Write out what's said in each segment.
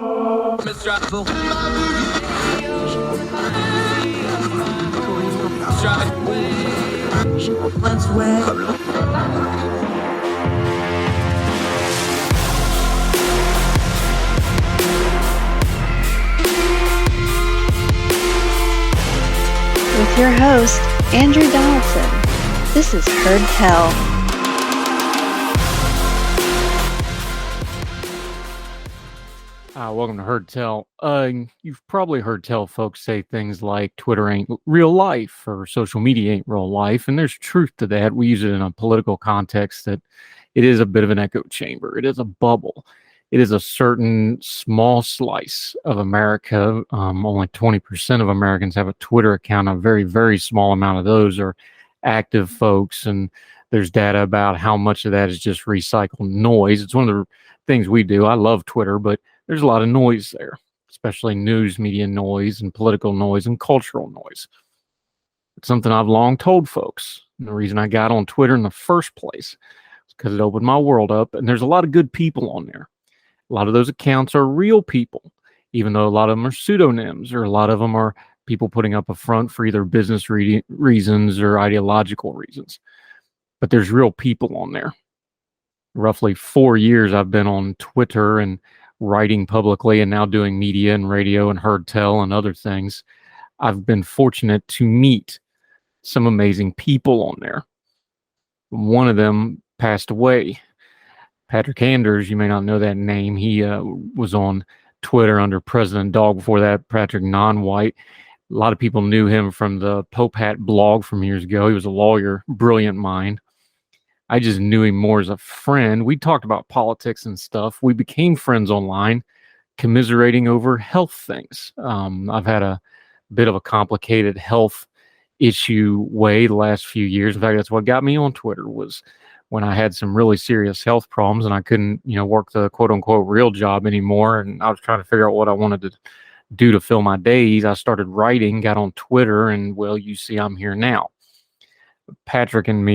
With your host, Andrew Donaldson. This is Heard Tell. Welcome to Heard Tell. You've probably heard Tell folks say things like Twitter ain't real life or social media ain't real life, and there's truth to that. We use it in a political context that it is a bit of an echo chamber. It is a bubble. It is a certain small slice of America. Only 20% of Americans have a Twitter account. A very, very small amount of those are active folks, and there's data about how much of that is just recycled noise. It's one of the things we do. I love Twitter, but there's a lot of noise there, especially news media noise and political noise and cultural noise. It's something I've long told folks. And the reason I got on Twitter in the first place is because it opened my world up, and there's a lot of good people on there. A lot of those accounts are real people, even though a lot of them are pseudonyms, or a lot of them are people putting up a front for either business reasons or ideological reasons. But there's real people on there. Roughly 4 years I've been on Twitter and writing publicly, and now doing media and radio and Heard Tell and other things. I've been fortunate to meet some amazing people on there. One of them passed away. Patrick Anders, you may not know that name. He was on Twitter under President Dog. Before that, Patrick Non-White. A lot of people knew him from the Pope Hat blog from years ago. He was a lawyer, brilliant mind. I just knew him more as a friend. We talked about politics and stuff. We became friends online, commiserating over health things. I've had a bit of a complicated health issue the last few years. In fact, that's what got me on Twitter, was when I had some really serious health problems and I couldn't, work the quote unquote real job anymore. And I was trying to figure out what I wanted to do to fill my days. I started writing, got on Twitter, and well, you see, I'm here now. Patrick and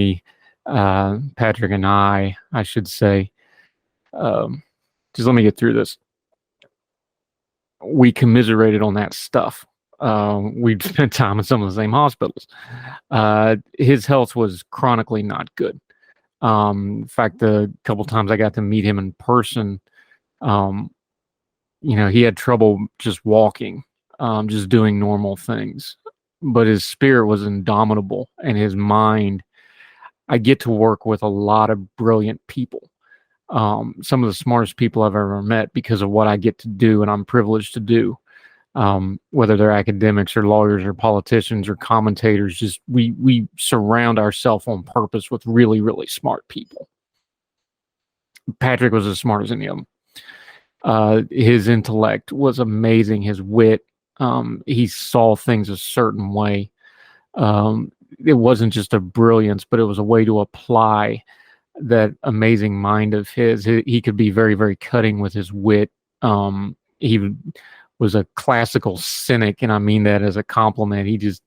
I should say, just let me get through this. We commiserated on that stuff. We'd spent time in some of the same hospitals. His health was chronically not good. In fact, the couple times I got to meet him in person, he had trouble just walking, just doing normal things. But his spirit was indomitable, and his mind. I get to work with a lot of brilliant people, some of the smartest people I've ever met, because of what I get to do and I'm privileged to do, whether they're academics or lawyers or politicians or commentators. Just we surround ourselves on purpose with really, really smart people. Patrick was as smart as any of them. His intellect was amazing, his wit. He saw things a certain way. It wasn't just a brilliance, but it was a way to apply that amazing mind of his. He could be very, very cutting with his wit. He was a classical cynic, and I mean that as a compliment. He just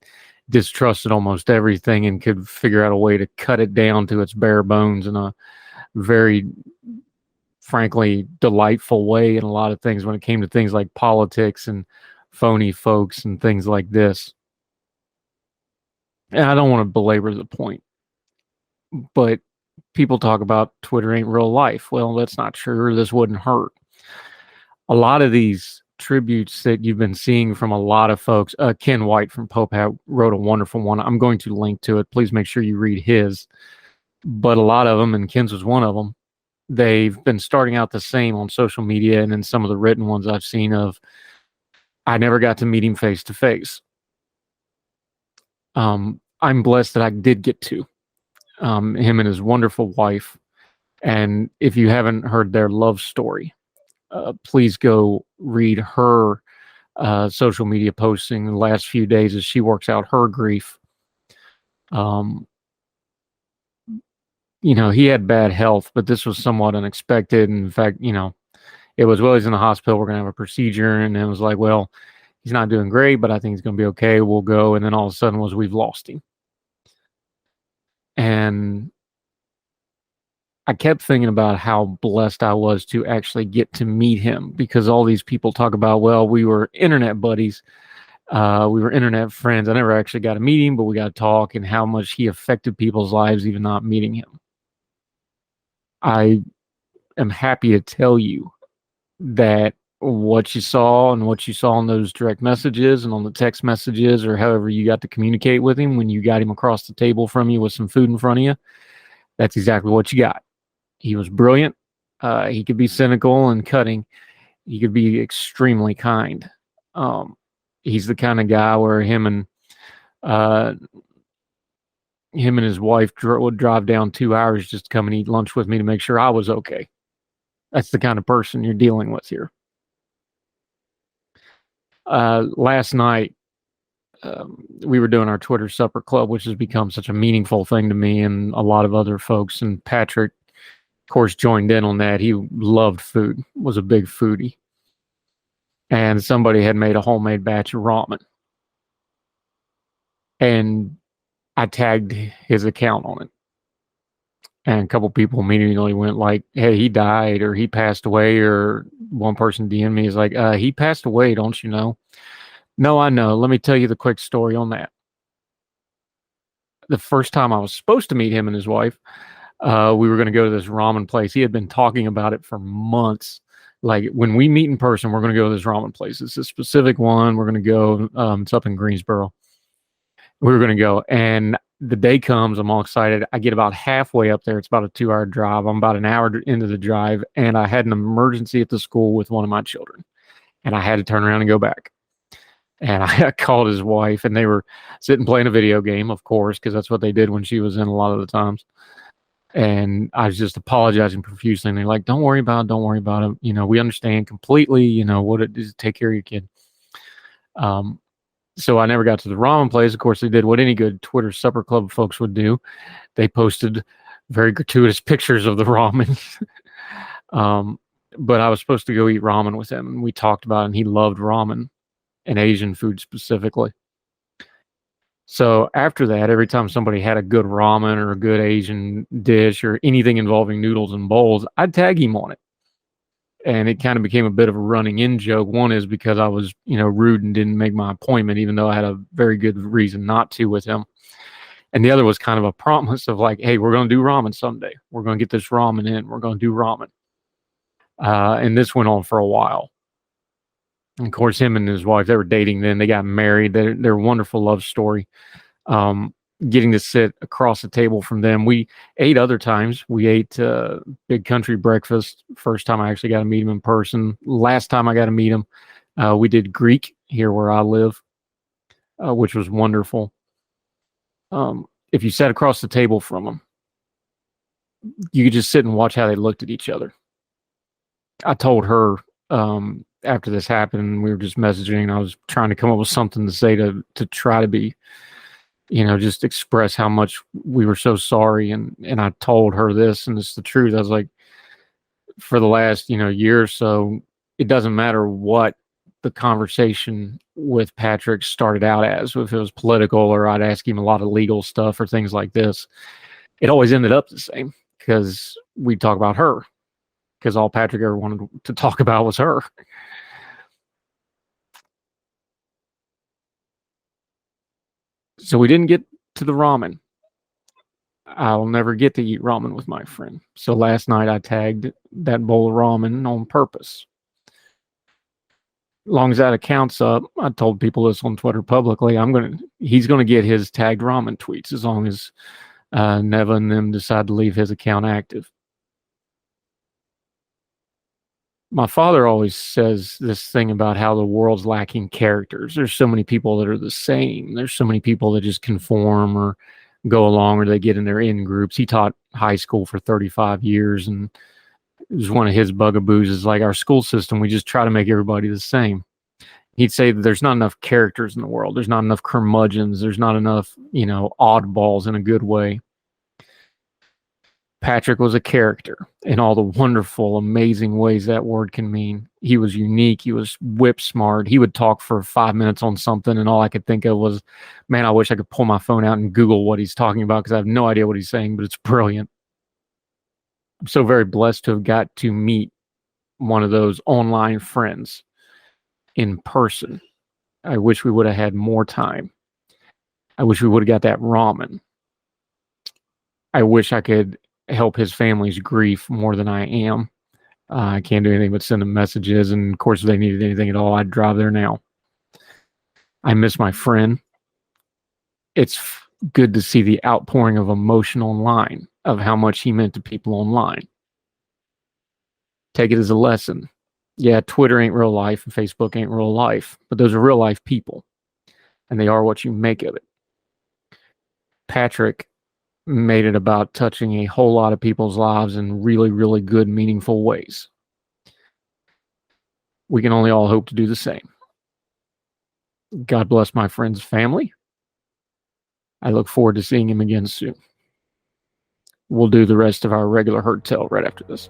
distrusted almost everything and could figure out a way to cut it down to its bare bones in a very, frankly, delightful way in a lot of things when it came to things like politics and phony folks and things like this. And I don't want to belabor the point, but people talk about Twitter ain't real life. Well, that's not true. This wouldn't hurt. A lot of these tributes that you've been seeing from a lot of folks, Ken White from Pope Hat wrote a wonderful one. I'm going to link to it. Please make sure you read his. But a lot of them, and Ken's was one of them, they've been starting out the same on social media, and in some of the written ones I've seen of, I never got to meet him face to face. I'm blessed that I did get to him and his wonderful wife. And if you haven't heard their love story, please go read her social media posting the last few days as she works out her grief. He had bad health, but this was somewhat unexpected. In fact, it was, well, he's in the hospital, we're going to have a procedure. And it was like, well, he's not doing great, but I think he's going to be okay. We'll go. And then all of a sudden we've lost him. And I kept thinking about how blessed I was to actually get to meet him, because all these people talk about, well, we were internet buddies, we were internet friends. I never actually got to meet him, but we got to talk, and how much he affected people's lives, even not meeting him. I am happy to tell you that what you saw and what you saw in those direct messages and on the text messages, or however you got to communicate with him when you got him across the table from you with some food in front of you, that's exactly what you got. He was brilliant. He could be cynical and cutting. He could be extremely kind. He's the kind of guy where him and his wife would drive down 2 hours just to come and eat lunch with me to make sure I was okay. That's the kind of person you're dealing with here. Last night, we were doing our Twitter supper club, which has become such a meaningful thing to me and a lot of other folks. And Patrick, of course, joined in on that. He loved food, was a big foodie. And somebody had made a homemade batch of ramen. And I tagged his account on it. And a couple people immediately went like, hey, he died or he passed away. Or one person DM'd me is like, he passed away, don't you know? No, I know. Let me tell you the quick story on that. The first time I was supposed to meet him and his wife, we were going to go to this ramen place. He had been talking about it for months. Like, when we meet in person, we're going to go to this ramen place. It's a specific one. We're going to go. It's up in Greensboro. We were going to go. And the day comes. I'm all excited. I get about halfway up there. It's about a 2-hour drive. I'm about an hour into the drive. And I had an emergency at the school with one of my children. And I had to turn around and go back. And I called his wife, and they were sitting playing a video game, of course, because that's what they did when she was in a lot of the times. And I was just apologizing profusely. And they're like, don't worry about it. Don't worry about it. You know, we understand completely, you know, what it is. Take care of your kid. So I never got to the ramen place. Of course, they did what any good Twitter supper club folks would do. They posted very gratuitous pictures of the ramen. But I was supposed to go eat ramen with him, and we talked about it, and he loved ramen and Asian food specifically. So after that, every time somebody had a good ramen or a good Asian dish or anything involving noodles and bowls, I'd tag him on it. And it kind of became a bit of a running in joke. One is because I was, you know, rude and didn't make my appointment, even though I had a very good reason not to with him. And the other was kind of a promise of like, hey, we're going to do ramen someday. We're going to get this ramen in. We're going to do ramen. And this went on for a while. And of course, him and his wife, they were dating then. They got married. They're a wonderful love story. Getting to sit across the table from them. We ate other times. We ate Big Country breakfast. First time I actually got to meet him in person. Last time I got to meet him, we did Greek here where I live, which was wonderful. If you sat across the table from them, you could just sit and watch how they looked at each other. I told her after this happened, we were just messaging, and I was trying to come up with something to say to try to be, you know, just express how much we were so sorry. And I told her this, and it's the truth. I was like, for the last, you know, year or so, it doesn't matter what the conversation with Patrick started out as, if it was political or I'd ask him a lot of legal stuff or things like this, it always ended up the same, because we'd talk about her, because all Patrick ever wanted to talk about was her. So we didn't get to the ramen. I'll never get to eat ramen with my friend. So last night I tagged that bowl of ramen on purpose. As long as that account's up, I told people this on Twitter publicly, he's gonna get his tagged ramen tweets as long as Neva and them decide to leave his account active. My father always says this thing about how the world's lacking characters. There's so many people that are the same. There's so many people that just conform or go along, or they get in their in groups. He taught high school for 35 years, and it was one of his bugaboos is like, our school system, we just try to make everybody the same. He'd say that there's not enough characters in the world. There's not enough curmudgeons. There's not enough, you know, oddballs in a good way. Patrick was a character in all the wonderful, amazing ways that word can mean. He was unique. He was whip smart. He would talk for 5 minutes on something, and all I could think of was, man, I wish I could pull my phone out and Google what he's talking about, because I have no idea what he's saying, but it's brilliant. I'm so very blessed to have got to meet one of those online friends in person. I wish we would have had more time. I wish we would have got that ramen. I wish I could help his family's grief more than I am. I can't do anything but send them messages. And of course, if they needed anything at all, I'd drive there now. I miss my friend. It's good to see the outpouring of emotion online, of how much he meant to people online. Take it as a lesson. Yeah, Twitter ain't real life and Facebook ain't real life, but those are real life people, and they are what you make of it. Patrick made it about touching a whole lot of people's lives in really, really good, meaningful ways. We can only all hope to do the same. God bless my friend's family. I look forward to seeing him again soon. We'll do the rest of our regular Hurt Tell right after this.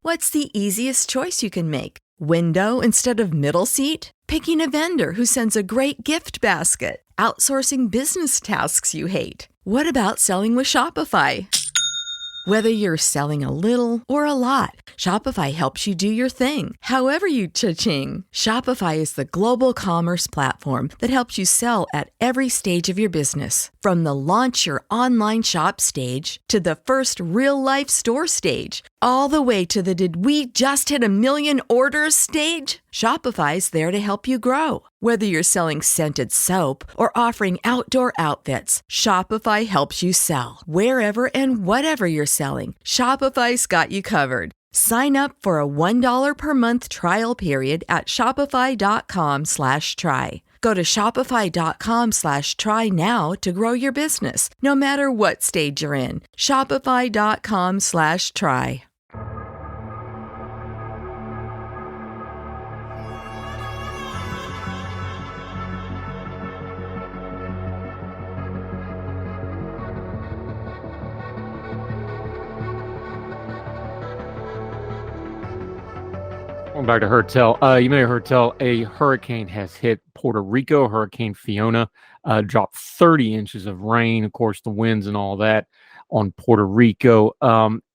What's the easiest choice you can make? Window instead of middle seat? Picking a vendor who sends a great gift basket? Outsourcing business tasks you hate? What about selling with Shopify? Whether you're selling a little or a lot, Shopify helps you do your thing, however you cha-ching. Shopify is the global commerce platform that helps you sell at every stage of your business. From the launch your online shop stage to the first real-life store stage, all the way to the did we just hit 1 million orders stage. Shopify's there to help you grow. Whether you're selling scented soap or offering outdoor outfits, Shopify helps you sell. Wherever and whatever you're selling, Shopify's got you covered. Sign up for a $1 per month trial period at shopify.com/try. Go to shopify.com/try now to grow your business, no matter what stage you're in. Shopify.com/try. Going back to Hurt Tell. You may have heard tell a hurricane has hit Puerto Rico. Hurricane Fiona dropped 30 inches of rain. Of course, the winds and all that on Puerto Rico.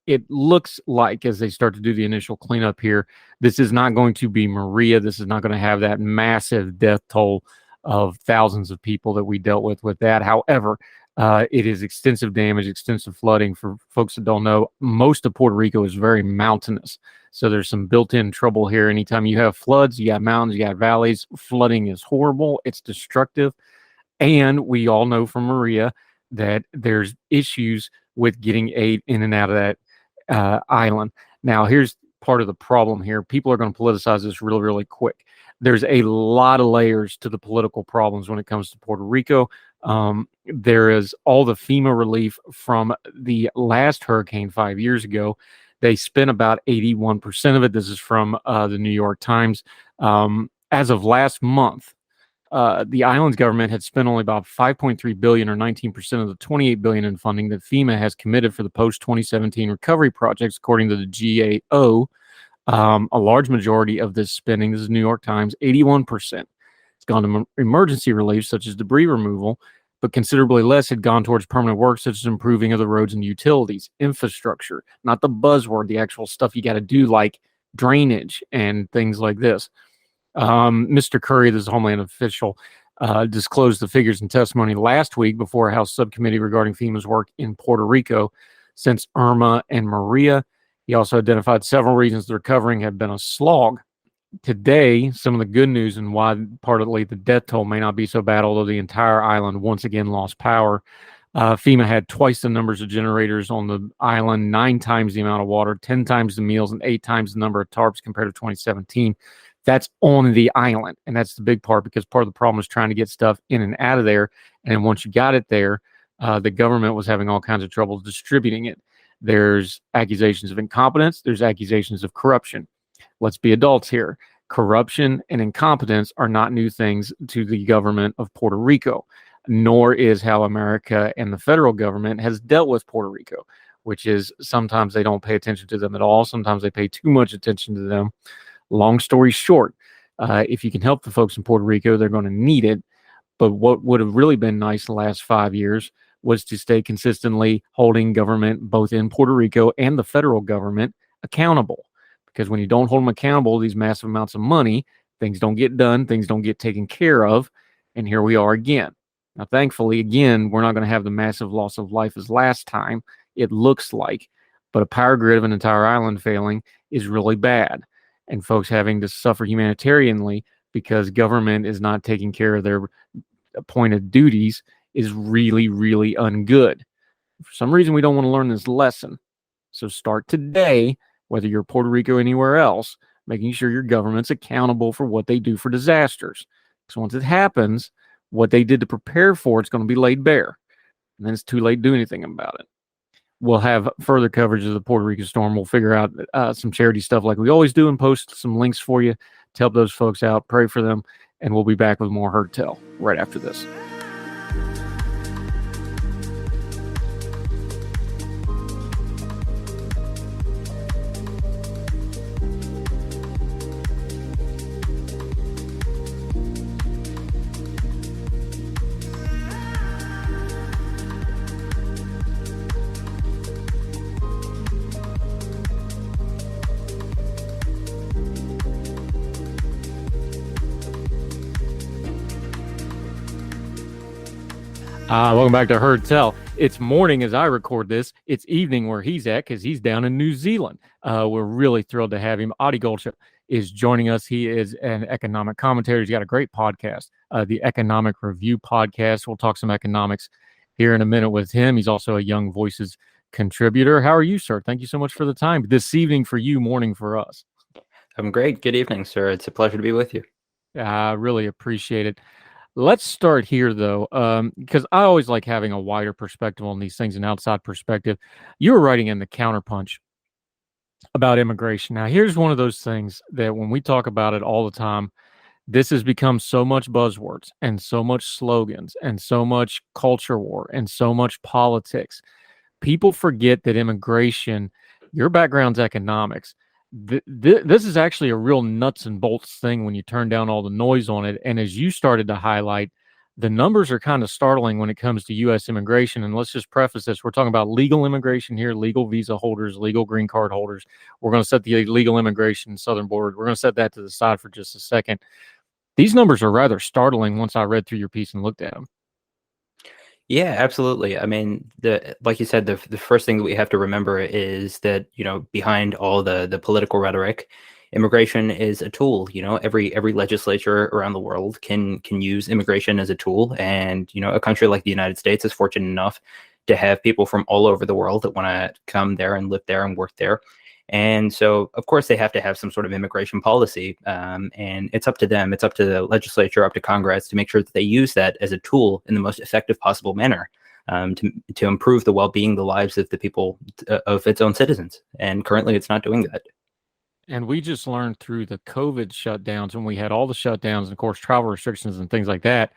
It looks like, as they start to do the initial cleanup here, this is not going to be Maria. This is not going to have that massive death toll of thousands of people that we dealt with that. However, it is extensive damage, extensive flooding. For folks that don't know, most of Puerto Rico is very mountainous. So there's some built-in trouble here. Anytime you have floods, you got mountains, you got valleys. Flooding is horrible. It's destructive. And we all know from Maria that there's issues with getting aid in and out of that island. Now, here's part of the problem here. People are going to politicize this really, really quick. There's a lot of layers to the political problems when it comes to Puerto Rico. There is all the FEMA relief from the last hurricane 5 years ago. They spent about 81% of it. This is from the New York Times. As of last month, the island's government had spent only about $5.3 billion, or 19% of the $28 billion in funding that FEMA has committed for the post-2017 recovery projects, according to the GAO. A large majority of this spending, this is New York Times, 81%. It's gone to emergency relief, such as debris removal, but considerably less had gone towards permanent work, such as improving of the roads and utilities, infrastructure, not the buzzword, the actual stuff you got to do, like drainage and things like this. Mr. Curry, this is Homeland official, disclosed the figures in testimony last week before a House subcommittee regarding FEMA's work in Puerto Rico since Irma and Maria. He also identified several reasons the recovering had been a slog. Today, some of the good news and why partly the death toll may not be so bad, although the entire island once again lost power. FEMA had twice the numbers of generators on the island, 9 times the amount of water, 10 times the meals, and 8 times the number of tarps compared to 2017. That's on the island, and that's the big part, because part of the problem is trying to get stuff in and out of there, and once you got it there, the government was having all kinds of trouble distributing it. There's accusations of incompetence. There's accusations of corruption. Let's be adults here. Corruption and incompetence are not new things to the government of Puerto Rico, nor is how America and the federal government has dealt with Puerto Rico. which is sometimes they don't pay attention to them at all. Sometimes they pay too much attention to them. Long story short, if you can help the folks in Puerto Rico, they're going to need it. But what would have really been nice the last 5 years was to stay consistently holding government, both in Puerto Rico and the federal government, accountable. Because when you don't hold them accountable, these massive amounts of money, things don't get done, things don't get taken care of. And here we are again. Now, thankfully, again, we're not going to have the massive loss of life as last time, it looks like. But a power grid of an entire island failing is really bad. And folks having to suffer humanitarianly because government is not taking care of their appointed duties is really, really ungood. For some reason, we don't want to learn this lesson. So start today, whether you're Puerto Rico or anywhere else, making sure your government's accountable for what they do for disasters. Because once it happens, what they did to prepare for it's going to be laid bare. And then it's too late to do anything about it. We'll have further coverage of the Puerto Rico storm. We'll figure out some charity stuff like we always do and post some links for you to help those folks out. Pray for them. And we'll be back with more Heard Tell right after this. Welcome back to Heard Tell. It's morning as I record this. It's evening where he's at because he's down in New Zealand. We're really thrilled to have him. Aadi Golchha is joining us. He is an economic commentator. He's got a great podcast, the Economic Review Podcast. We'll talk some economics here in a minute with him. He's also a Young Voices contributor. How are you, sir? Thank you so much for the time this evening for you, morning for us. I'm great. Good evening, sir. It's a pleasure to be with you. I really appreciate it. Let's start here, though, because I always like having a wider perspective on these things, an outside perspective. You were writing in the Counterpunch about immigration. Now, here's one of those things that when we talk about it all the time, this has become so much buzzwords and so much slogans and so much culture war and so much politics. People forget that immigration, your background's economics. This is actually a real nuts and bolts thing when you turn down all the noise on it. And as you started to highlight, the numbers are kind of startling when it comes to U.S. immigration. And let's just preface this. We're talking about legal immigration here, legal visa holders, legal green card holders. We're going to set the illegal immigration southern border. We're going to set that to the side for just a second. These numbers are rather startling once I read through your piece and looked at them. Yeah, absolutely. I mean, like you said, the first thing that we have to remember is that, behind all the political rhetoric, immigration is a tool. Every legislature around the world can use immigration as a tool. And, a country like the United States is fortunate enough to have people from all over the world that want to come there and live there and work there. And so, of course, they have to have some sort of immigration policy, and it's up to them. It's up to the legislature, up to Congress to make sure that they use that as a tool in the most effective possible manner to improve the well-being, the lives of the people, of its own citizens. And currently, it's not doing that. And we just learned through the COVID shutdowns, when we had all the shutdowns and, of course, travel restrictions and things like that,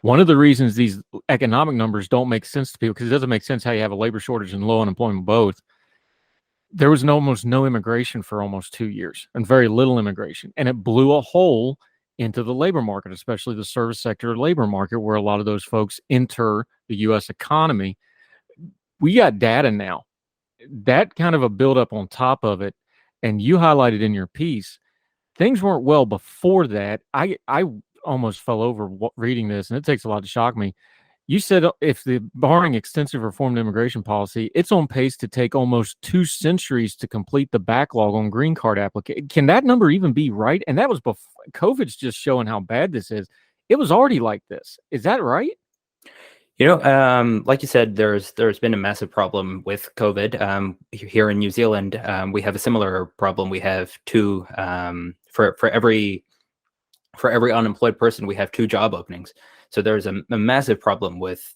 one of the reasons these economic numbers don't make sense to people, because it doesn't make sense how you have a labor shortage and low unemployment both. There was almost no immigration for almost 2 years and very little immigration. And it blew a hole into the labor market, especially the service sector labor market, where a lot of those folks enter the U.S. economy. We got data now. That kind of a buildup on top of it. And you highlighted in your piece, things weren't well before that. I almost fell over reading this, and it takes a lot to shock me. You said barring extensive reformed immigration policy, it's on pace to take almost 2 centuries to complete the backlog on green card application. Can that number even be right? And that was before COVID's just showing how bad this is. It was already like this. Is that right? Like you said, there's been a massive problem with COVID. Here in New Zealand, we have a similar problem. We have two for every unemployed person, we have 2 job openings. So there's a massive problem with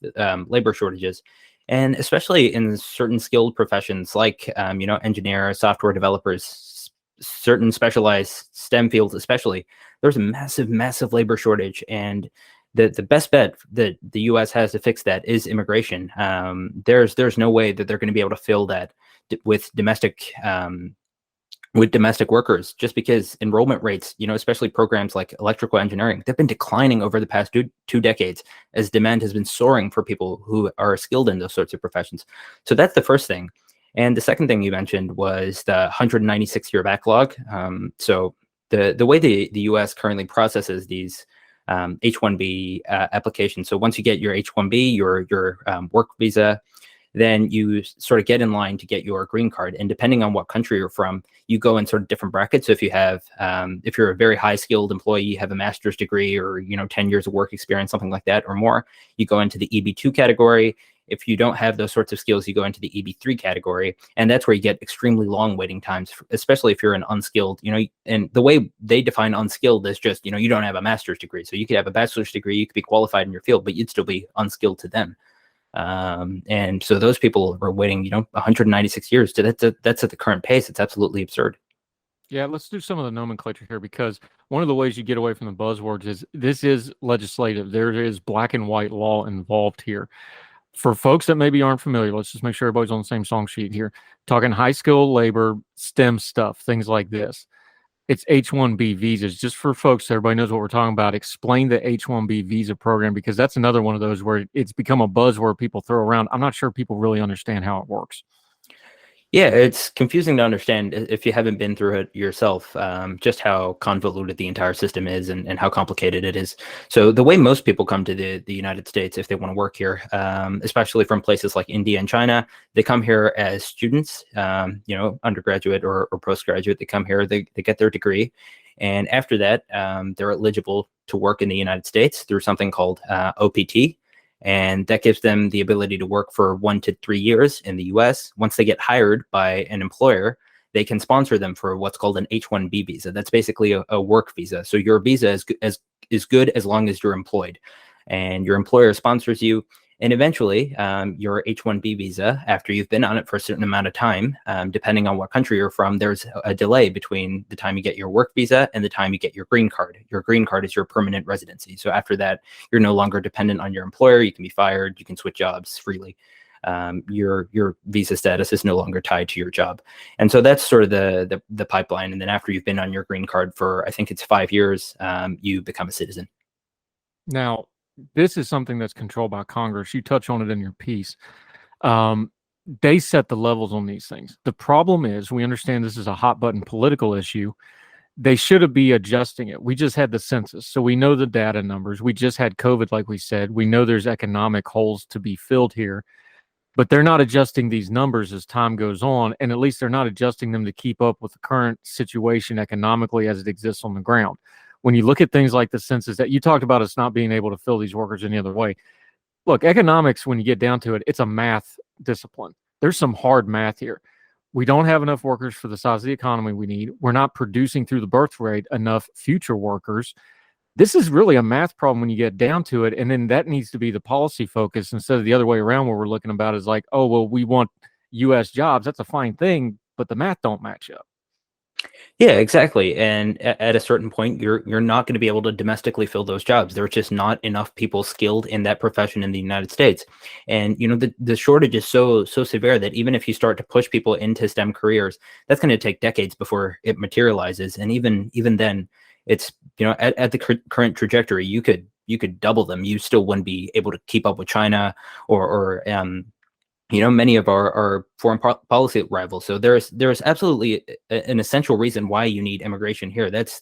labor shortages, and especially in certain skilled professions like engineers, software developers, certain specialized STEM fields, especially. There's a massive labor shortage, and the best bet that the U.S. has to fix that is immigration. There's no way that they're going to be able to fill that with domestic workers, just because enrollment rates, especially programs like electrical engineering, they've been declining over the past two decades as demand has been soaring for people who are skilled in those sorts of professions. So that's the first thing. And the second thing you mentioned was the 196-year backlog. So the way the U.S. currently processes these H-1B applications. So once you get your H-1B, your work visa, then you sort of get in line to get your green card. And depending on what country you're from, you go in sort of different brackets. So if you have, if you're a very high skilled employee, you have a master's degree or, 10 years of work experience, something like that or more, you go into the EB2 category. If you don't have those sorts of skills, you go into the EB3 category. And that's where you get extremely long waiting times, especially if you're an unskilled, and the way they define unskilled is just, you don't have a master's degree. So you could have a bachelor's degree, you could be qualified in your field, but you'd still be unskilled to them. And so those people are waiting, 196 years. That's at the current pace. It's absolutely absurd. Yeah, let's do some of the nomenclature here, because one of the ways you get away from the buzzwords is this is legislative. There is black and white law involved here. For folks that maybe aren't familiar, let's just make sure everybody's on the same song sheet here. Talking high skilled labor, STEM stuff, things like this. It's H-1B visas. Just for folks, so everybody knows what we're talking about, explain the H-1B visa program, because that's another one of those where it's become a buzzword people throw around. I'm not sure people really understand how it works. Yeah, it's confusing to understand if you haven't been through it yourself, just how convoluted the entire system is and how complicated it is. So the way most people come to the United States if they want to work here, especially from places like India and China, they come here as students, undergraduate or postgraduate. They come here, they get their degree. And after that, they're eligible to work in the United States through something called OPT. And that gives them the ability to work for 1 to 3 years in the US. Once they get hired by an employer, they can sponsor them for what's called an H-1B visa. That's basically a work visa. So your visa is good as long as you're employed, and your employer sponsors you. And eventually, your H-1B visa, after you've been on it for a certain amount of time, depending on what country you're from, there's a delay between the time you get your work visa and the time you get your green card. Your green card is your permanent residency. So after that, you're no longer dependent on your employer. You can be fired. You can switch jobs freely. Your visa status is no longer tied to your job. And so that's sort of the pipeline. And then after you've been on your green card for, I think it's 5 years, you become a citizen. Now, this is something that's controlled by Congress. You touch on it in your piece. They set the levels on these things. The problem is, we understand this is a hot button political issue. They should be adjusting it. We just had the census, so we know the data numbers. We just had COVID, like we said. We know there's economic holes to be filled here, but they're not adjusting these numbers as time goes on, and at least they're not adjusting them to keep up with the current situation economically as it exists on the ground. When you look at things like the census that you talked about, us not being able to fill these workers any other way. Look, economics, when you get down to it, it's a math discipline. There's some hard math here. We don't have enough workers for the size of the economy we need. We're not producing through the birth rate enough future workers. This is really a math problem when you get down to it. And then that needs to be the policy focus instead of the other way around, where we're looking about is like, oh, well, we want U.S. jobs. That's a fine thing, but the math don't match up. Yeah, exactly. And at a certain point, you're not going to be able to domestically fill those jobs. There's just not enough people skilled in that profession in the United States. And the shortage is so severe that even if you start to push people into STEM careers, that's going to take decades before it materializes. And even then, it's at the current trajectory, you could double them. You still wouldn't be able to keep up with China or many of our foreign policy rivals. So there's absolutely an essential reason why you need immigration here. That's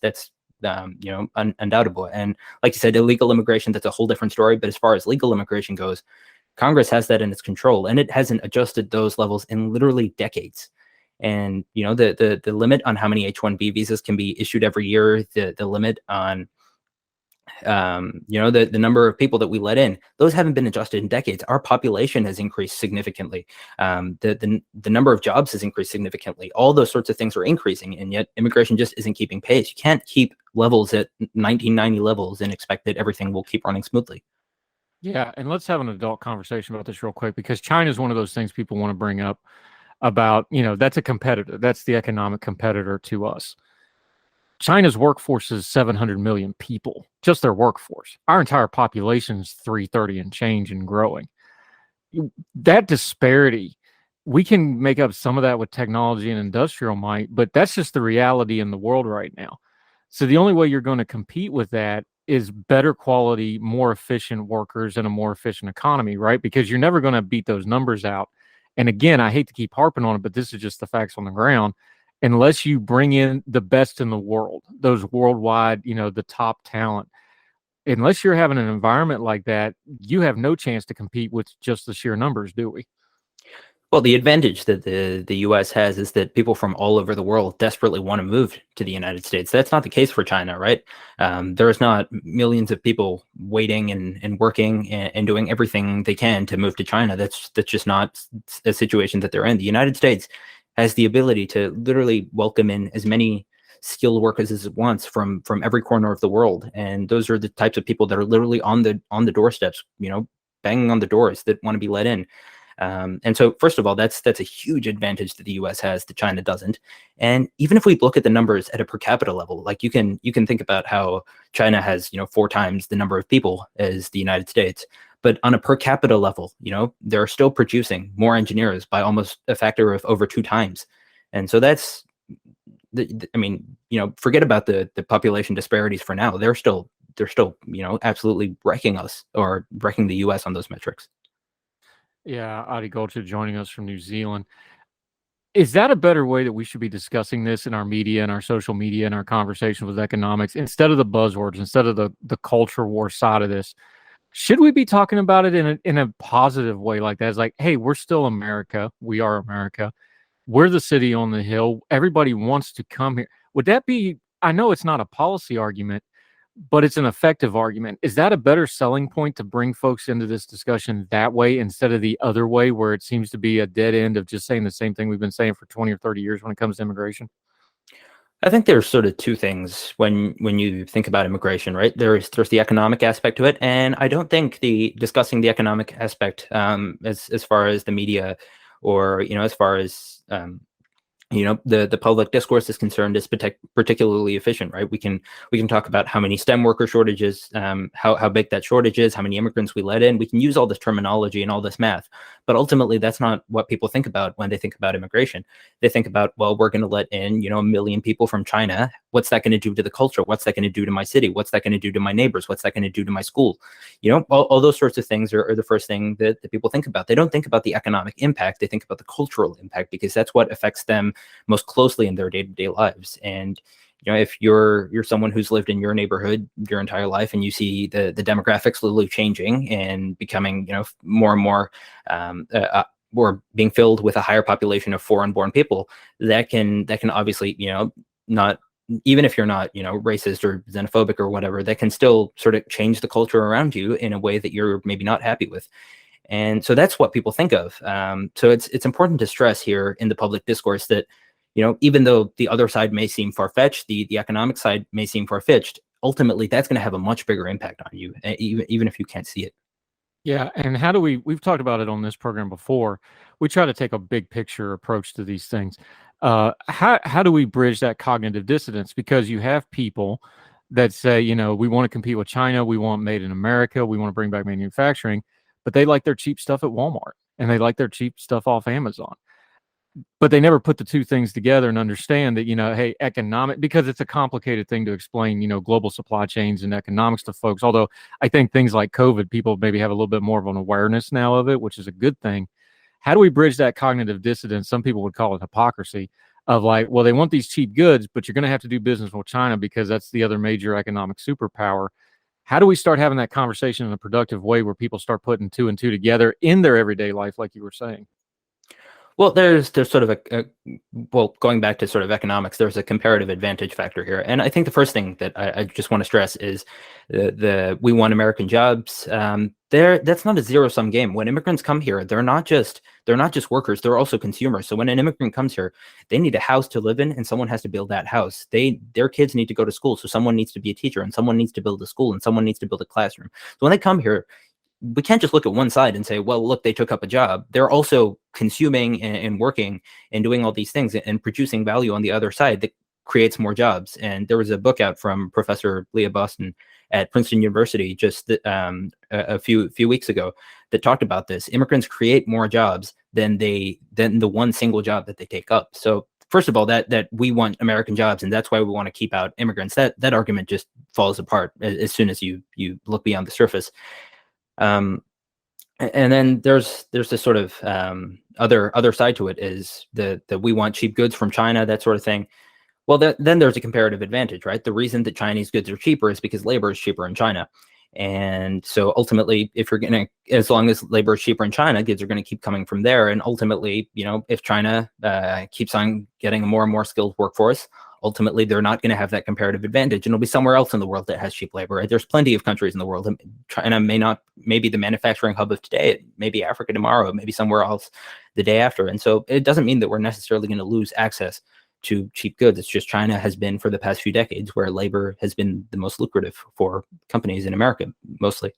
undoubtable. And like you said, illegal immigration, that's a whole different story. But as far as legal immigration goes, Congress has that in its control, and it hasn't adjusted those levels in literally decades. And the limit on how many H-1B visas can be issued every year, the limit on the number of people that we let in, those haven't been adjusted in decades. Our population has increased significantly. The number of jobs has increased significantly. All those sorts of things are increasing, and yet immigration just isn't keeping pace. You can't keep levels at 1990 levels and expect that everything will keep running smoothly. Yeah, and let's have an adult conversation about this real quick, because China is one of those things people want to bring up about, that's a competitor. That's the economic competitor to us. China's workforce is 700 million people, just their workforce. Our entire population is 330 and change and growing. That disparity, we can make up some of that with technology and industrial might, but that's just the reality in the world right now. So the only way you're going to compete with that is better quality, more efficient workers and a more efficient economy, right? Because you're never going to beat those numbers out. And again, I hate to keep harping on it, but this is just the facts on the ground. Unless you bring in the best in the world, those worldwide, the top talent, unless you're having an environment like that, you have no chance to compete with just the sheer numbers, do we? Well, the advantage that the U.S. has is that people from all over the world desperately want to move to the United States. That's not the case for China, right? There's not millions of people waiting and working and doing everything they can to move to China. That's just not a situation that they're in. The United States has the ability to literally welcome in as many skilled workers as it wants from every corner of the world, and those are the types of people that are literally on the doorsteps, banging on the doors that want to be let in. And so, first of all, that's a huge advantage that the U.S. has that China doesn't. And even if we look at the numbers at a per capita level, like you can think about how China has 4 times the number of people as the United States, but on a per capita level, they're still producing more engineers by almost a factor of over 2 times. And so that's forget about the population disparities for now. They're still absolutely wrecking us, or wrecking the U.S. on those metrics. Yeah, Aadi Golchha joining us from New Zealand. Is that a better way that we should be discussing this in our media and our social media and our conversation with economics, instead of the buzzwords, instead of the culture war side of this? Should we be talking about it in a positive way like that? It's like, hey, we're still America. We are America. We're the city on the hill. Everybody wants to come here. Would that be, I know it's not a policy argument, but it's an effective argument. Is that a better selling point to bring folks into this discussion that way, instead of the other way where it seems to be a dead end of just saying the same thing we've been saying for 20 or 30 years when it comes to immigration? I think there's sort of 2 things when you think about immigration, right? There's the economic aspect to it, and I don't think discussing the economic aspect as far as the media, or as far as the public discourse is concerned, is particularly efficient, right? We can talk about how many STEM worker shortages, how big that shortage is, how many immigrants we let in. We can use all this terminology and all this math, but ultimately that's not what people think about when they think about immigration. They think about, well, we're going to let in 1 million people from China. What's that going to do to the culture? What's that going to do to my city? What's that going to do to my neighbors? What's that going to do to my school? All those sorts of things are the first thing that people think about. They don't think about the economic impact. They think about the cultural impact, because that's what affects them most closely in their day-to-day lives. And if you're someone who's lived in your neighborhood your entire life, and you see the demographics slowly changing and becoming more and more or being filled with a higher population of foreign-born people, that can obviously not, even if you're not racist or xenophobic or whatever, that can still sort of change the culture around you in a way that you're maybe not happy with. And so that's what people think of. So it's important to stress here in the public discourse that even though the other side may seem far-fetched, the economic side may seem far-fetched, ultimately that's going to have a much bigger impact on you, even if you can't see it. Yeah, and how do we've talked about it on this program before. We try to take a big picture approach to these things. How do we bridge that cognitive dissonance? Because you have people that say, we want to compete with China, we want made in America, we want to bring back manufacturing, but they like their cheap stuff at Walmart and they like their cheap stuff off Amazon. But they never put the 2 things together and understand that, hey, because it's a complicated thing to explain, global supply chains and economics to folks. Although I think things like COVID, people maybe have a little bit more of an awareness now of it, which is a good thing. How do we bridge that cognitive dissonance? Some people would call it hypocrisy, of like, well, they want these cheap goods, but you're going to have to do business with China because that's the other major economic superpower. How do we start having that conversation in a productive way where people start putting 2 and 2 together in their everyday life, like you were saying? Well, there's sort of going back to sort of economics, there's a comparative advantage factor here. And I think the first thing that I just want to stress is we want American jobs. That's not a zero-sum game. When immigrants come here, they're not just workers, they're also consumers. So when an immigrant comes here, they need a house to live in, and someone has to build that house. Their kids need to go to school, so someone needs to be a teacher, and someone needs to build a school, and someone needs to build a classroom. So when they come here, we can't just look at one side and say, well, look, they took up a job. They're also consuming and working and doing all these things and producing value on the other side that creates more jobs. And there was a book out from Professor Leah Boston at Princeton University just a few weeks ago that talked about this. Immigrants create more jobs than the one single job that they take up. So first of all, that we want American jobs, and that's why we want to keep out immigrants. That argument just falls apart as soon as you look beyond the surface. And then there's this sort of other side to it, is that we want cheap goods from China, that sort of thing. Well, then there's a comparative advantage, right? The reason that Chinese goods are cheaper is because labor is cheaper in China. And so ultimately, as long as labor is cheaper in China, goods are going to keep coming from there. And ultimately, if China keeps on getting a more and more skilled workforce, ultimately they're not going to have that comparative advantage, and it'll be somewhere else in the world that has cheap labor. Right? There's plenty of countries in the world. China may be the manufacturing hub of today. It may be Africa tomorrow. It may be somewhere else the day after. And so it doesn't mean that we're necessarily going to lose access to cheap goods. It's just China has been, for the past few decades, where labor has been the most lucrative for companies in America, mostly.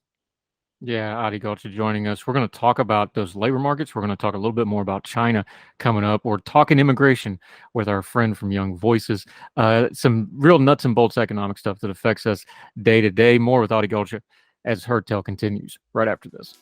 Yeah, Aadi Golchha joining us. We're going to talk about those labor markets. We're going to talk a little bit more about China coming up. We're talking immigration with our friend from Young Voices. Some real nuts and bolts economic stuff that affects us day to day. More with Aadi Golchha as Heard Tell continues right after this.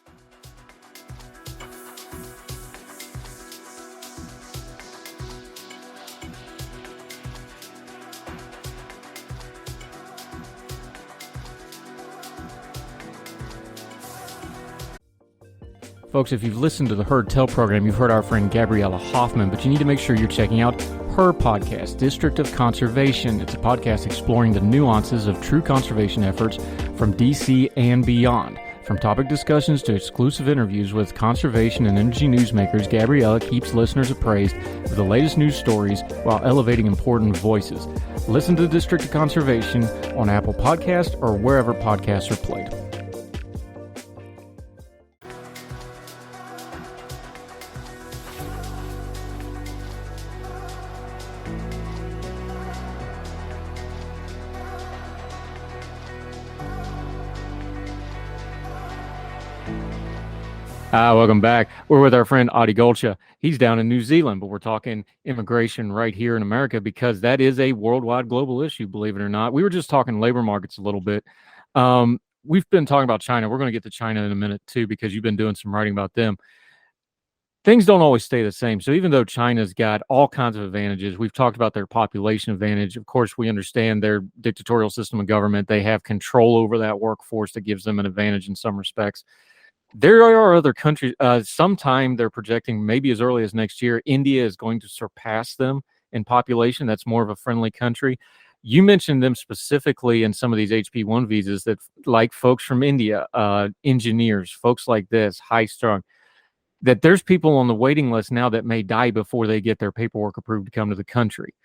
Folks, if you've listened to the Heard Tell program, you've heard our friend Gabriella Hoffman, but you need to make sure you're checking out her podcast, District of Conservation. It's a podcast exploring the nuances of true conservation efforts from DC and beyond. From topic discussions to exclusive interviews with conservation and energy newsmakers, Gabriella keeps listeners appraised of the latest news stories while elevating important voices. Listen to the District of Conservation on Apple Podcasts or wherever podcasts are played. Welcome back. We're with our friend Aadi Golchha. He's down in New Zealand, but we're talking immigration right here in America because that is a worldwide global issue, believe it or not. We were just talking labor markets a little bit. We've been talking about China. We're going to get to China in a minute too, because you've been doing some writing about them. Things don't always stay the same. So even though China's got all kinds of advantages, we've talked about their population advantage. Of course, we understand their dictatorial system of government. They have control over that workforce that gives them an advantage in some respects. There are other countries, sometime they're projecting maybe as early as next year, India is going to surpass them in population. That's more of a friendly country. You mentioned them specifically in some of these HP1 visas, that like folks from India, engineers, folks like this, high-strung, that there's people on the waiting list now that may die before they get their paperwork approved to come to the country.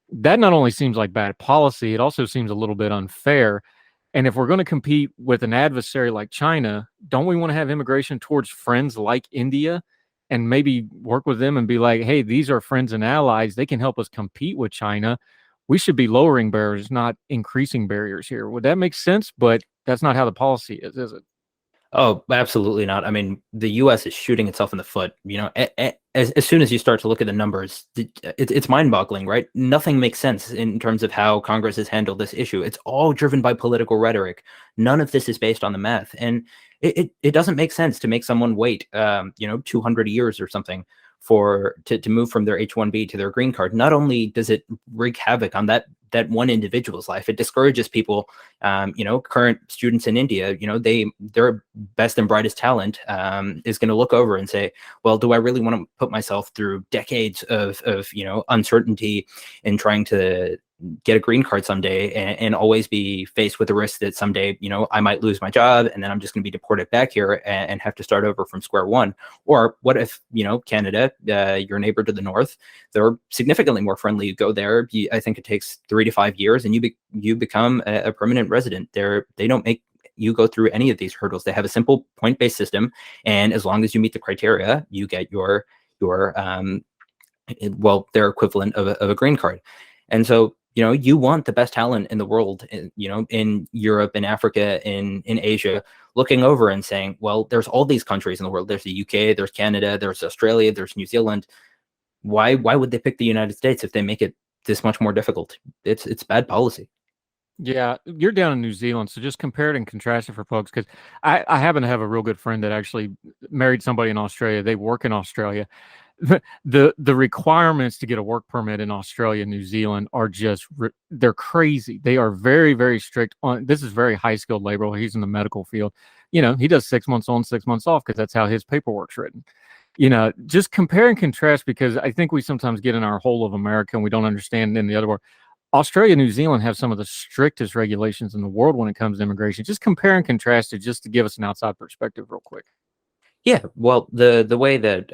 That not only seems like bad policy, it also seems a little bit unfair. And if we're going to compete with an adversary like China, don't we want to have immigration towards friends like India and maybe work with them and be like, hey, these are friends and allies. They can help us compete with China. We should be lowering barriers, not increasing barriers here. Would that make sense? But that's not how the policy is it? Oh, absolutely not. I mean, the U.S. is shooting itself in the foot. As soon as you start to look at the numbers, it's mind-boggling, right? Nothing makes sense in terms of how Congress has handled this issue. It's all driven by political rhetoric. None of this is based on the math, and it doesn't make sense to make someone wait, 200 years or something to move from their H-1B to their green card. Not only does it wreak havoc on that one individual's life, it discourages people. Current students in India, their best and brightest talent is going to look over and say, well, do I really want to put myself through decades of uncertainty in trying to get a green card someday and always be faced with the risk that someday, I might lose my job and then I'm just going to be deported back here and have to start over from square one? Or what if, Canada, your neighbor to the north, they're significantly more friendly. You go there, I think it takes 3 to 5 years and you become a permanent resident there. They don't make you go through any of these hurdles. They have a simple point-based system. And as long as you meet the criteria, you get their equivalent of a green card. And so, you want the best talent in the world, in Europe, in Africa, in Asia, looking over and saying, well, there's all these countries in the world. There's the UK, there's Canada, there's Australia, there's New Zealand. Why would they pick the United States if they make it this much more difficult. It's bad policy. Yeah, you're down in New Zealand, so just compare it and contrast it for folks, because I happen to have a real good friend that actually married somebody in Australia. They work in Australia. The requirements to get a work permit in Australia and New Zealand are just they're crazy. They are very, very strict on this. Is very high skilled labor. He's in the medical field. He does 6 months on, 6 months off because that's how his paperwork's written. Just compare and contrast, because I think we sometimes get in our whole of America and we don't understand in the other world. Australia and New Zealand have some of the strictest regulations in the world when it comes to immigration. Just compare and contrast it, just to give us an outside perspective real quick. Yeah, well, the way that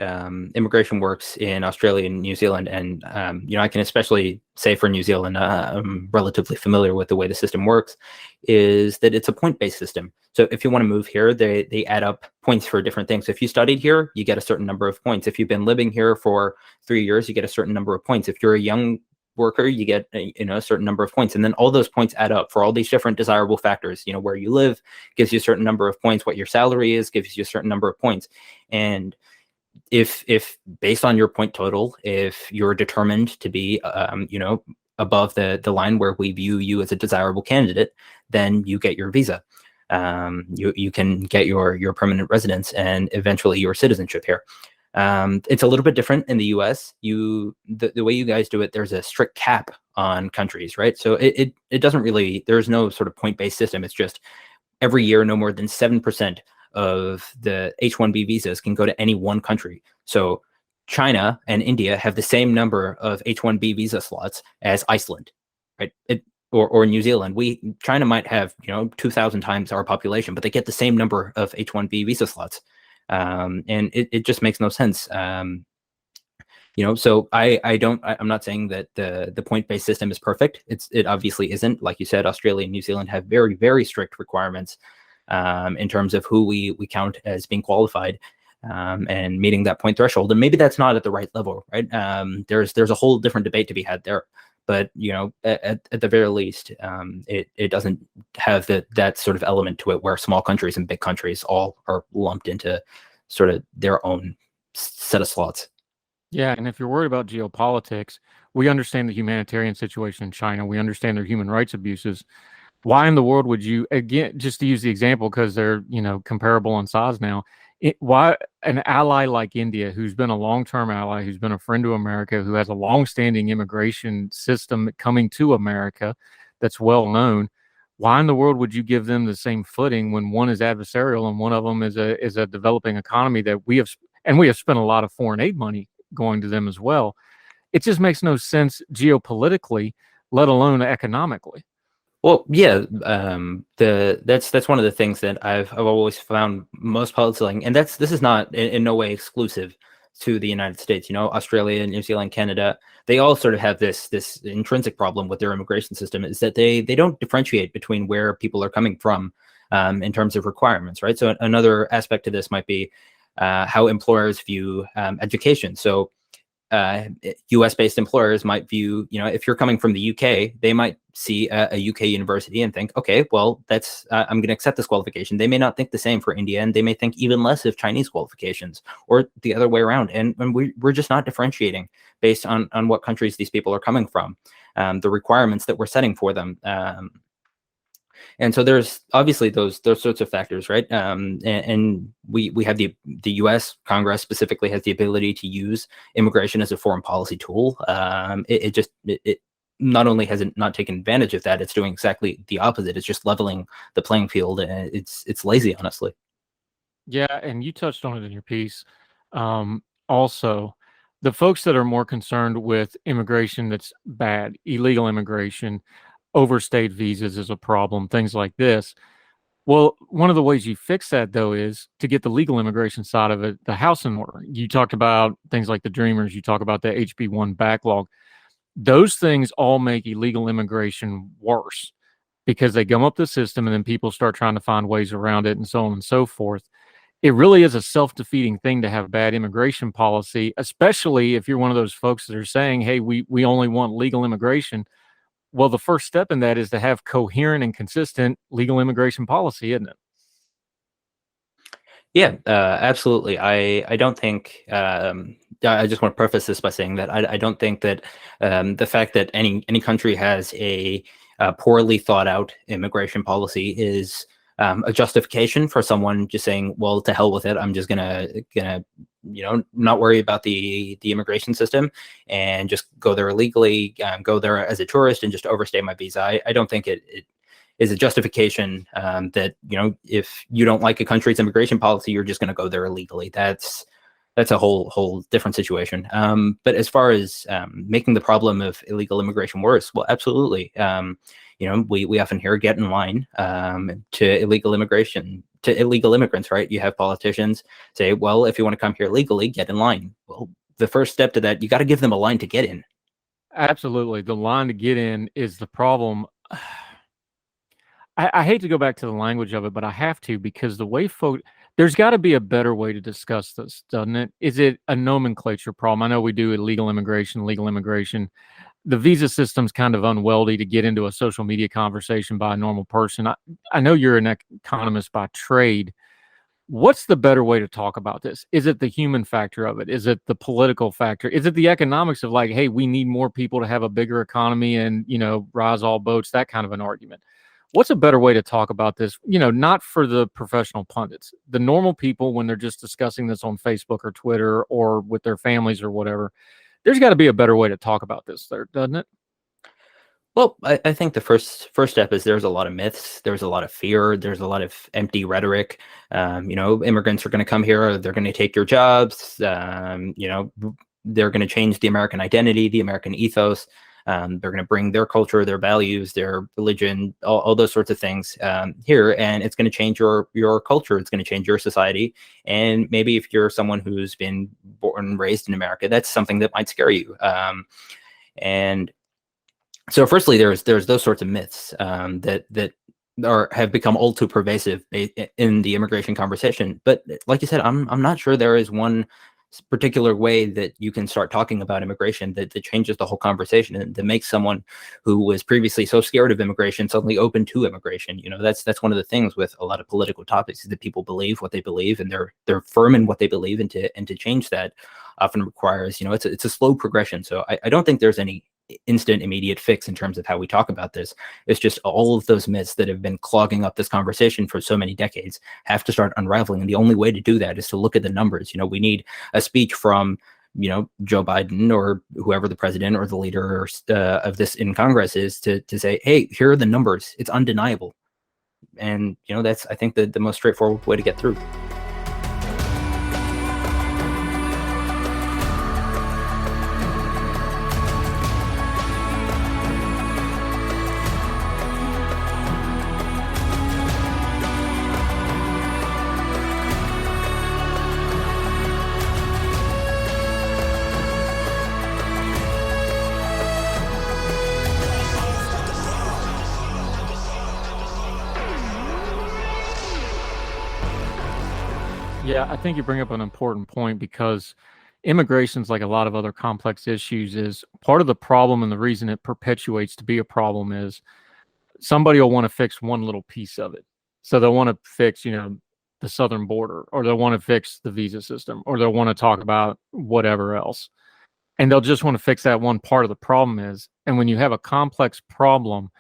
immigration works in Australia and New Zealand, and I can especially say for New Zealand, I'm relatively familiar with the way the system works, is that it's a point-based system. So if you want to move here, they add up points for different things. If you studied here, you get a certain number of points. If you've been living here for 3 years, you get a certain number of points. If you're a young worker, you get a certain number of points, and then all those points add up for all these different desirable factors. Where you live gives you a certain number of points, what your salary is gives you a certain number of points. And if based on your point total, if you're determined to be above the line where we view you as a desirable candidate, then you get your visa. You can get your permanent residence and eventually your citizenship here. It's a little bit different in the US. The way you guys do it, there's a strict cap on countries, right? So it doesn't really, there's no sort of point-based system. It's just every year, no more than 7% of the H-1B visas can go to any one country. So China and India have the same number of H-1B visa slots as Iceland, right? Or New Zealand. China might have 2,000 times our population, but they get the same number of H-1B visa slots. And it just makes no sense. So I'm not saying that the point-based system is perfect. It obviously isn't. Like you said, Australia and New Zealand have very, very strict requirements in terms of who we count as being qualified and meeting that point threshold. And maybe that's not at the right level, right? There's a whole different debate to be had there. But at the very least, it doesn't have that sort of element to it where small countries and big countries all are lumped into sort of their own set of slots. Yeah, and if you're worried about geopolitics, we understand the humanitarian situation in China. We understand their human rights abuses. Why in the world would you, again, just to use the example because they're comparable in size now, why an ally like India, who's been a long-term ally, who's been a friend to America, who has a long-standing immigration system coming to America that's well known, why in the world would you give them the same footing when one is adversarial and one of them is a developing economy that we have spent a lot of foreign aid money going to them as well? It just makes no sense geopolitically, let alone economically. Well, yeah, that's one of the things that I've always found most puzzling, and this is not in no way exclusive to the United States. Australia, New Zealand, Canada, they all sort of have this intrinsic problem with their immigration system, is that they don't differentiate between where people are coming from in terms of requirements, right? So another aspect to this might be how employers view education. So US-based employers might view, if you're coming from the UK, they might see a UK university and think, okay, well, that's I'm going to accept this qualification. They may not think the same for India, and they may think even less of Chinese qualifications, or the other way around. And we're just not differentiating based on what countries these people are coming from, the requirements that we're setting for them. And so there's obviously those sorts of factors, right? And we have the U.S. Congress specifically has the ability to use immigration as a foreign policy tool. It not only has it not taken advantage of that, it's doing exactly the opposite. It's just leveling the playing field. It's lazy, honestly. Yeah, and you touched on it in your piece. Also, the folks that are more concerned with immigration that's bad, illegal immigration, overstayed visas is a problem, things like this. Well, one of the ways you fix that, though, is to get the legal immigration side of it, the house in order. You talked about things like the Dreamers. You talk about the HB1 backlog. Those things all make illegal immigration worse because they gum up the system and then people start trying to find ways around it and so on and so forth. It really is a self-defeating thing to have bad immigration policy, especially if you're one of those folks that are saying, hey, we only want legal immigration. Well, the first step in that is to have coherent and consistent legal immigration policy, isn't it? Yeah, absolutely. I don't think. I just want to preface this by saying that I don't think that the fact that any country has a poorly thought out immigration policy is a justification for someone just saying, "Well, to hell with it. I'm just gonna not worry about the immigration system and just go there illegally, go there as a tourist, and just overstay my visa." I don't think it is a justification that if you don't like a country's immigration policy, you're just going to go there illegally. That's a whole different situation. But as far as making the problem of illegal immigration worse, well, absolutely. We often hear get in line to illegal immigration, to illegal immigrants, right? You have politicians say, well, if you want to come here legally, get in line. Well, the first step to that, you got to give them a line to get in. Absolutely. The line to get in is the problem. I hate to go back to the language of it, but I have to, because the way there's got to be a better way to discuss this, doesn't it? Is it a nomenclature problem? I know we do illegal immigration, legal immigration. The visa system's kind of unwieldy to get into a social media conversation by a normal person. I know you're an economist by trade. What's the better way to talk about this? Is it the human factor of it? Is it the political factor? Is it the economics of like, hey, we need more people to have a bigger economy and, rise all boats, that kind of an argument? What's a better way to talk about this? Not for the professional pundits, the normal people, when they're just discussing this on Facebook or Twitter or with their families or whatever. There's got to be a better way to talk about this, there, doesn't it? Well, I think the first step is there's a lot of myths, there's a lot of fear, there's a lot of empty rhetoric. Immigrants are going to come here, they're going to take your jobs, they're going to change the American identity, the American ethos. They're going to bring their culture, their values, their religion, all those sorts of things here, and it's going to change your culture. It's going to change your society. And maybe if you're someone who's been born and raised in America, that's something that might scare you. And so, firstly, there's those sorts of myths that have become all too pervasive in the immigration conversation. But like you said, I'm not sure there is one particular way that you can start talking about immigration that changes the whole conversation and that makes someone who was previously so scared of immigration suddenly open to immigration. That's one of the things with a lot of political topics, is that people believe what they believe and they're firm in what they believe, and to change that often requires, it's a slow progression. So I don't think there's any instant immediate fix in terms of how we talk about this. It's just all of those myths that have been clogging up this conversation for so many decades have to start unraveling, and the only way to do that is to look at the numbers. We need a speech from Joe Biden or whoever the president or the leader of this in Congress is to say, hey, here are the numbers, it's undeniable. And that's, I think, the most straightforward way to get through. Yeah, I think you bring up an important point, because immigration's like a lot of other complex issues. Is part of the problem, and the reason it perpetuates to be a problem is somebody will want to fix one little piece of it. So they'll want to fix, the southern border, or they'll want to fix the visa system, or they'll want to talk about whatever else. And they'll just want to fix that one part of the problem is. And when you have a complex problem,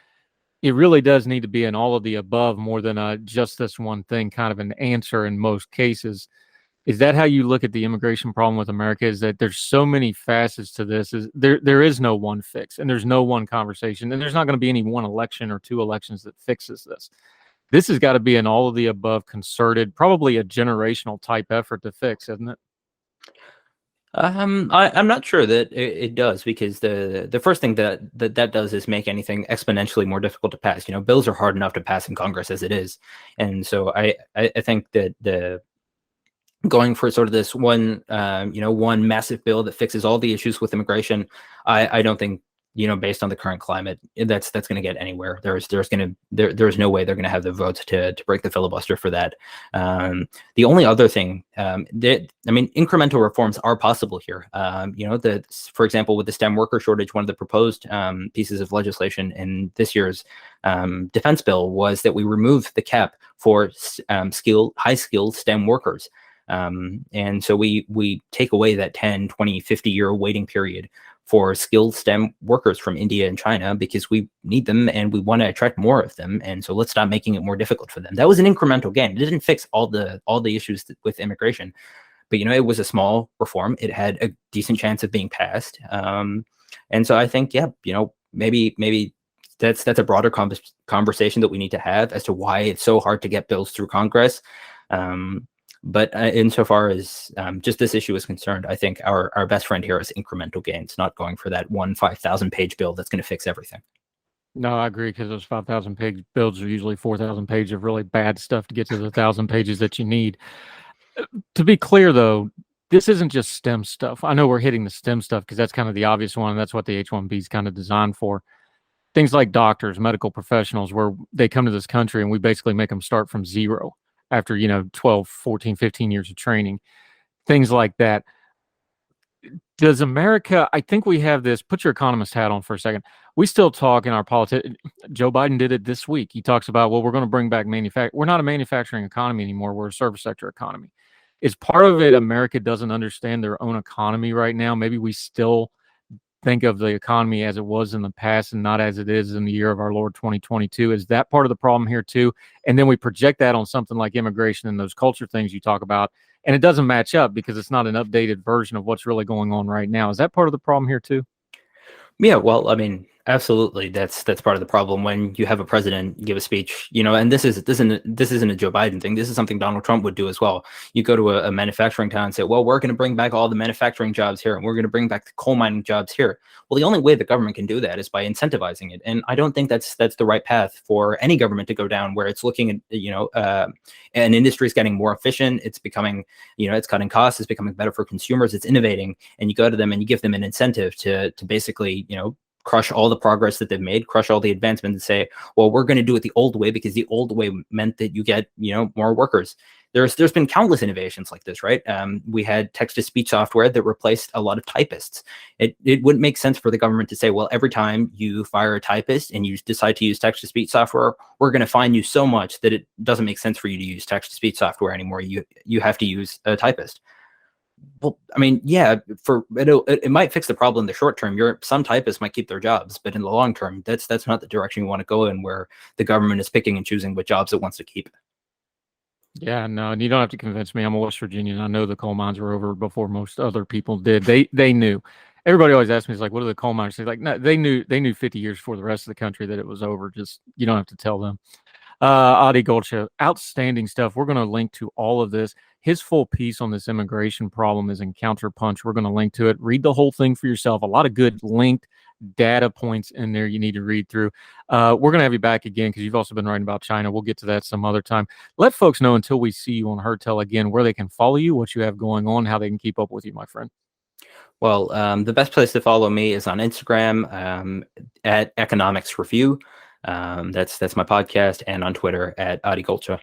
it really does need to be an all of the above more than just this one thing kind of an answer in most cases. Is that how you look at the immigration problem with America? Is that there's so many facets to this? Is there is no one fix, and there's no one conversation, and there's not going to be any one election or two elections that fixes this. This has got to be an all of the above, concerted, probably a generational type effort to fix, isn't it? I'm not sure that it does, because the first thing that does is make anything exponentially more difficult to pass. Bills are hard enough to pass in Congress as it is, and so I think that the going for sort of this one massive bill that fixes all the issues with immigration, I don't think based on the current climate, that's going to get anywhere. There's no way they're going to have the votes to break the filibuster for that. The only other thing incremental reforms are possible here. For example, with the STEM worker shortage, one of the proposed pieces of legislation in this year's defense bill was that we remove the cap for high skilled STEM workers. And so we take away that 10, 20, 50-year waiting period for skilled STEM workers from India and China, because we need them and we want to attract more of them. And so let's stop making it more difficult for them. That was an incremental gain. It didn't fix all the issues with immigration, but it was a small reform. It had a decent chance of being passed. And so I think, maybe that's a broader conversation that we need to have as to why it's so hard to get bills through Congress. But insofar as just this issue is concerned, I think our best friend here is incremental gains, not going for that 5,000-page bill that's going to fix everything. No, I agree, because those 5,000-page bills are usually 4,000 pages of really bad stuff to get to the 1,000 pages that you need. To be clear, though, this isn't just STEM stuff. I know we're hitting the STEM stuff because that's kind of the obvious one, and that's what the H-1B is kind of designed for. Things like doctors, medical professionals, where they come to this country and we basically make them start from zero after 12, 14, 15 years of training, things like that. Does America, I think we have this, put your economist hat on for a second. We still talk in our politics. Joe Biden did it this week. He talks about, well, we're going to bring back manufacturing. We're not a manufacturing economy anymore. We're a service sector economy. Is part of it America doesn't understand their own economy right now? Maybe we still think of the economy as it was in the past and not as it is in the year of our Lord 2022. Is that part of the problem here too? And then we project that on something like immigration and those culture things you talk about, and it doesn't match up because it's not an updated version of what's really going on right now. Is that part of the problem here too? Yeah, well, absolutely. That's part of the problem when you have a president give a speech, and this isn't a Joe Biden thing. This is something Donald Trump would do as well. You go to a manufacturing town and say, well, we're going to bring back all the manufacturing jobs here, and we're going to bring back the coal mining jobs here. Well, the only way the government can do that is by incentivizing it. And I don't think that's the right path for any government to go down, where it's looking at, an industry is getting more efficient. It's becoming, it's cutting costs. It's becoming better for consumers. It's innovating. And you go to them and you give them an incentive to basically, crush all the progress that they've made, crush all the advancements, and say, well, we're going to do it the old way because the old way meant that you get, more workers. There's been countless innovations like this, right? We had text-to-speech software that replaced a lot of typists. It wouldn't make sense for the government to say, well, every time you fire a typist and you decide to use text-to-speech software, we're going to fine you so much that it doesn't make sense for you to use text-to-speech software anymore. You have to use a typist. Well, yeah, it might fix the problem in the short term. Some typists might keep their jobs, but in the long term, that's not the direction you want to go in, where the government is picking and choosing what jobs it wants to keep. Yeah, no, and you don't have to convince me. I'm a West Virginian. I know the coal mines were over before most other people did. They knew. Everybody always asks me, like, what are the coal miners? They're like, no, they knew 50 years before the rest of the country that it was over. Just, you don't have to tell them. Aadi Golchha, outstanding stuff. We're going to link to all of this. His full piece on this immigration problem is in Counterpunch. We're going to link to it. Read the whole thing for yourself. A lot of good linked data points in there you need to read through. We're going to have you back again because you've also been writing about China. We'll get to that some other time. Let folks know, until we see you on Heard Tell again, where they can follow you, what you have going on, how they can keep up with you, my friend. Well, the best place to follow me is on Instagram at Economics Review. That's my podcast, and on Twitter at Aadi Golchha.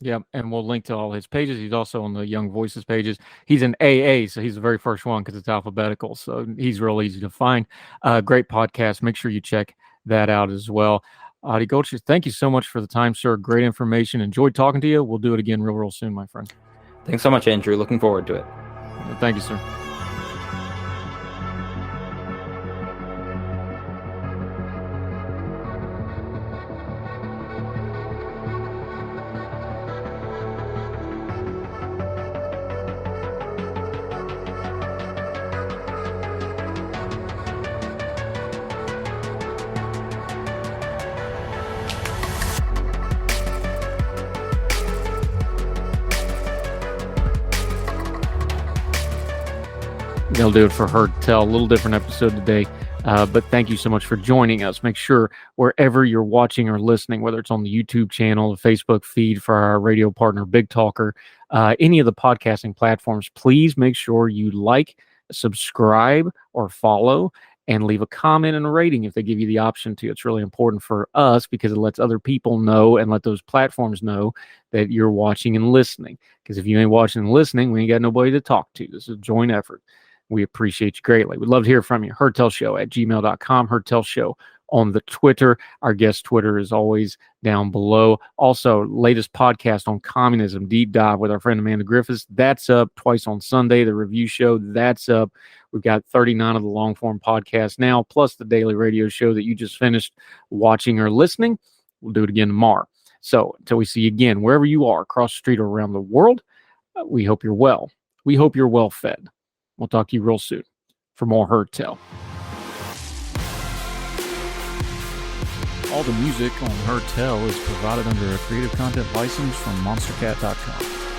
Yeah, and we'll link to all his pages. He's also on the Young Voices pages. He's an AA, so he's the very first one because it's alphabetical. So he's real easy to find. Great podcast. Make sure you check that out as well. Aadi Golchha, thank you so much for the time, sir. Great information. Enjoyed talking to you. We'll do it again real soon, my friend. Thanks so much, Andrew. Looking forward to it. Thank you, sir. That'll do it for Heard Tell. A little different episode today, but thank you so much for joining us. Make sure wherever you're watching or listening, whether it's on the YouTube channel, the Facebook feed for our radio partner, Big Talker, any of the podcasting platforms, please make sure you like, subscribe, or follow. and leave a comment and a rating if they give you the option to. It's really important for us because it lets other people know and let those platforms know that you're watching and listening. Because if you ain't watching and listening, we ain't got nobody to talk to. This is a joint effort. We appreciate you greatly. We'd love to hear from you. HeardTellShow@gmail.com. HeardTellShow on the Twitter. Our guest Twitter is always down below. Also, latest podcast on communism, deep dive with our friend Amanda Griffiths. That's up twice on Sunday. The review show, that's up. We've got 39 of the long form podcasts now, plus the daily radio show that you just finished watching or listening. We'll do it again tomorrow. So until we see you again, wherever you are, across the street or around the world, we hope you're well. We hope you're well fed. We'll talk to you real soon for more Heard Tell. All the music on Heard Tell is provided under a Creative Content license from monstercat.com.